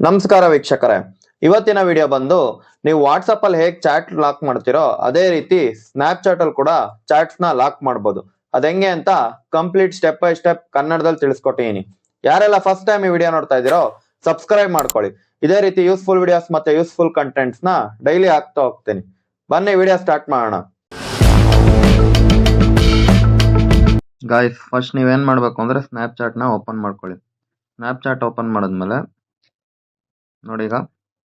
ನಮಸ್ಕಾರ ವೀಕ್ಷಕರೇ, ಇವತ್ತಿನ ವಿಡಿಯೋ ಬಂದು ನೀವು ವಾಟ್ಸಪ್ ಅಲ್ಲಿ ಹೇಗೆ ಚಾಟ್ ಲಾಕ್ ಮಾಡ್ತಿರೋ ಅದೇ ರೀತಿ ಸ್ನ್ಯಾಪ್ಚಾಟ್ ಅಲ್ಲಿ ಕೂಡ ಚಾಟ್ಸ್ ನ ಲಾಕ್ ಮಾಡಬಹುದು. ಅದೆಂಗೆ ಅಂತ ಕಂಪ್ಲೀಟ್ ಸ್ಟೆಪ್ ಬೈ ಸ್ಟೆಪ್ ಕನ್ನಡದಲ್ಲಿ ತಿಳಿಸ್ಕೊಟ್ಟಿನಿ. ಯಾರೆಲ್ಲ ಫಸ್ಟ್ ಟೈಮ್ ಈ ವಿಡಿಯೋ ನೋಡ್ತಾ ಇದ್ದೀರೋ ಸಬ್ಸ್ಕ್ರೈಬ್ ಮಾಡ್ಕೊಳ್ಳಿ. ಇದೇ ರೀತಿ ಯೂಸ್ಫುಲ್ ವಿಡಿಯೋಸ್ ಮತ್ತೆ ಯೂಸ್ಫುಲ್ ಕಂಟೆಂಟ್ಸ್ ನ ಡೈಲಿ ಹಾಕ್ತಾ ಹೋಗ್ತೀನಿ. ಬನ್ನಿ ವಿಡಿಯೋ ಸ್ಟಾರ್ಟ್ ಮಾಡೋಣ. ಗಾಯ್ಸ್, ಫಸ್ಟ್ ನೀವೇನ್ ಮಾಡ್ಬೇಕು ಅಂದ್ರೆ ಸ್ನ್ಯಾಪ್ಚಾಟ್ ನ ಓಪನ್ ಮಾಡ್ಕೊಳ್ಳಿ. ಸ್ನ್ಯಾಪ್ಚಾಟ್ ಓಪನ್ ಮಾಡಿದ್ಮೇಲೆ ನೋಡಿ, ಈಗ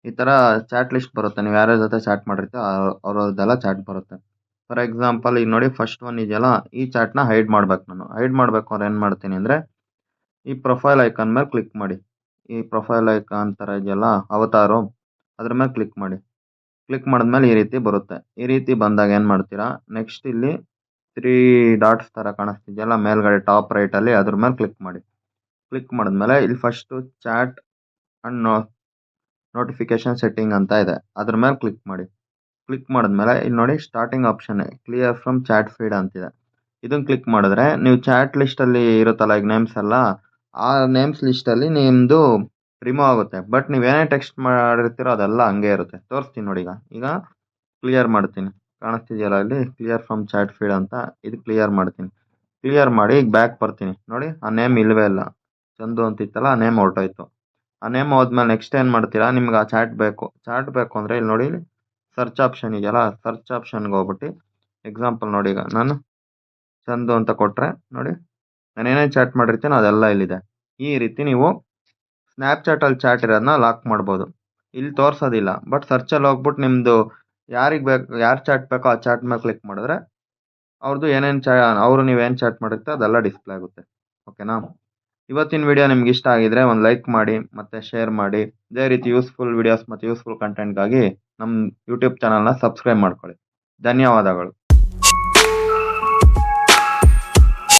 ಈ ತರ ಚಾಟ್ ಲಿಸ್ಟ್ ಬರುತ್ತೆ. ನೀವು ಯಾರ್ಯಾರ ಜೊತೆ ಚಾಟ್ ಮಾಡಿರ್ತೀರೋ ಅವ್ರದ್ದೆಲ್ಲ ಚಾಟ್ ಬರುತ್ತೆ. ಫಾರ್ ಎಕ್ಸಾಂಪಲ್ ಈಗ ನೋಡಿ, ಫಸ್ಟ್ ಒನ್ ಇದೆಯಲ್ಲ, ಈ ಚಾಟ್ ನ ಹೈಡ್ ಮಾಡ್ಬೇಕು. ನಾನು ಹೈಡ್ ಮಾಡ್ಬೇಕು ಅಂದ್ರೆ ಏನ್ ಮಾಡ್ತೀನಿ ಅಂದ್ರೆ, ಈ ಪ್ರೊಫೈಲ್ ಐಕಾನ್ ಮೇಲೆ ಕ್ಲಿಕ್ ಮಾಡಿ. ಈ ಪ್ರೊಫೈಲ್ ಐಕಾನ್ ತರ ಇದೆಯಲ್ಲ ಅವತಾರು, ಅದ್ರ ಮೇಲೆ ಕ್ಲಿಕ್ ಮಾಡಿ. ಕ್ಲಿಕ್ ಮಾಡಿದ್ಮೇಲೆ ಈ ರೀತಿ ಬರುತ್ತೆ. ಈ ರೀತಿ ಬಂದಾಗ ಏನ್ ಮಾಡ್ತೀರಾ, ನೆಕ್ಸ್ಟ್ ಇಲ್ಲಿ 3 ಡಾಟ್ಸ್ ತರ ಕಾಣಿಸ್ತಿದೆಯಲ್ಲ ಮೇಲ್ಗಡೆ ಟಾಪ್ ರೈಟ್ ಅಲ್ಲಿ, ಅದ್ರ ಮೇಲೆ ಕ್ಲಿಕ್ ಮಾಡಿ. ಕ್ಲಿಕ್ ಮಾಡಿದ್ಮೇಲೆ ಇಲ್ಲಿ first chat and notification setting ಅಂತ ಇದೆ, ಅದ್ರ ಮೇಲೆ ಕ್ಲಿಕ್ ಮಾಡಿ. ಕ್ಲಿಕ್ ಮಾಡಿದ್ಮೇಲೆ ಇಲ್ಲಿ ನೋಡಿ starting option clear from chat feed ಅಂತಿದೆ. ಇದನ್ನ ಕ್ಲಿಕ್ ಮಾಡಿದ್ರೆ ನೀವು ಚಾಟ್ ಲಿಸ್ಟ್ ಅಲ್ಲಿ ಇರುತ್ತಲ್ಲ ಈಗ ನೇಮ್ಸ್ ಎಲ್ಲ, ಆ ನೇಮ್ಸ್ ಲಿಸ್ಟ್ ಅಲ್ಲಿ ನಿಮ್ದು ರಿಮೂವ್ ಆಗುತ್ತೆ. ಬಟ್ ನೀವೇನೇ ಟೆಕ್ಸ್ಟ್ ಮಾಡಿರ್ತೀರೋ ಅದೆಲ್ಲ ಹಂಗೆ ಇರುತ್ತೆ. ತೋರಿಸ್ತೀನಿ ನೋಡಿ. ಈಗ ಕ್ಲಿಯರ್ ಮಾಡ್ತೀನಿ. ಕಾಣಿಸ್ತಿದೆಯಲ್ಲ ಇಲ್ಲಿ ಕ್ಲಿಯರ್ ಫ್ರಮ್ ಚಾಟ್ ಫೀಡ್ ಅಂತ, ಇದು ಕ್ಲಿಯರ್ ಮಾಡ್ತೀನಿ. ಕ್ಲಿಯರ್ ಮಾಡಿ ಈಗ ಬ್ಯಾಕ್ ಬರ್ತೀನಿ. ನೋಡಿ ಆ ನೇಮ್ ಇಲ್ವೇ ಇಲ್ಲ, ಚಂದು ಅಂತಿತ್ತಲ್ಲ ಆ ನೇಮ್ ಹೊರಟೋಯ್ತು. ಆ ನೇಮ್ ಹೋದ್ಮೇಲೆ ನೆಕ್ಸ್ಟ್ ಏನ್ ಮಾಡ್ತೀರಾ, ನಿಮ್ಗೆ ಆ ಚಾಟ್ ಬೇಕು ಅಂದ್ರೆ ಇಲ್ಲಿ ನೋಡಿ, ಸರ್ಚ್ ಆಪ್ಷನ್ ಇದೆಯಲ್ಲ, ಸರ್ಚ್ ಆಪ್ಷನ್ಗೆ ಹೋಗ್ಬಿಟ್ಟು ಎಕ್ಸಾಂಪಲ್ ನೋಡಿ, ಈಗ ನಾನು ಚಂದು ಅಂತ ಕೊಟ್ರೆ ನೋಡಿ, ನಾನು ಏನೇ ಚಾಟ್ ಮಾಡಿರ್ತೀನಿ ಅದೆಲ್ಲ ಇಲ್ಲಿದೆ. ಈ ರೀತಿ ನೀವು ಸ್ನ್ಯಾಪ್ಚಾಟ್ ಅಲ್ಲಿ ಚಾಟ್ ಇರೋದನ್ನ ಲಾಕ್ ಮಾಡ್ಬೋದು. ಇಲ್ಲಿ ತೋರ್ಸೋದಿಲ್ಲ, ಬಟ್ ಸರ್ಚ್ ಅಲ್ಲಿ ಹೋಗ್ಬಿಟ್ಟು ನಿಮ್ದು ಯಾರು ಚಾಟ್ ಬೇಕೋ ಆ ಚಾಟ್ ಮೇಲೆ ಕ್ಲಿಕ್ ಮಾಡಿದ್ರೆ ಅವ್ರದ್ದು ಅವರು ನೀವೇನು ಚಾಟ್ ಮಾಡಿರ್ತೀರೋ ಅದೆಲ್ಲ ಡಿಸ್ಪ್ಲೇ ಆಗುತ್ತೆ. ಓಕೆನಾ? ಇವತ್ತಿನ ವಿಡಿಯೋ ನಿಮ್ಗೆ ಇಷ್ಟ ಆಗಿದ್ರೆ ಒಂದು ಲೈಕ್ ಮಾಡಿ ಮತ್ತೆ ಶೇರ್ ಮಾಡಿ. ಇದೇ ರೀತಿ ಯೂಸ್ಫುಲ್ ವಿಡಿಯೋಸ್ ಮತ್ತು ಯೂಸ್ಫುಲ್ ಕಂಟೆಂಟ್ಗಾಗಿ ನಮ್ಮ ಯೂಟ್ಯೂಬ್ ಚಾನಲ್ನ ಸಬ್ಸ್ಕ್ರೈಬ್ ಮಾಡ್ಕೊಳ್ಳಿ. ಧನ್ಯವಾದಗಳು.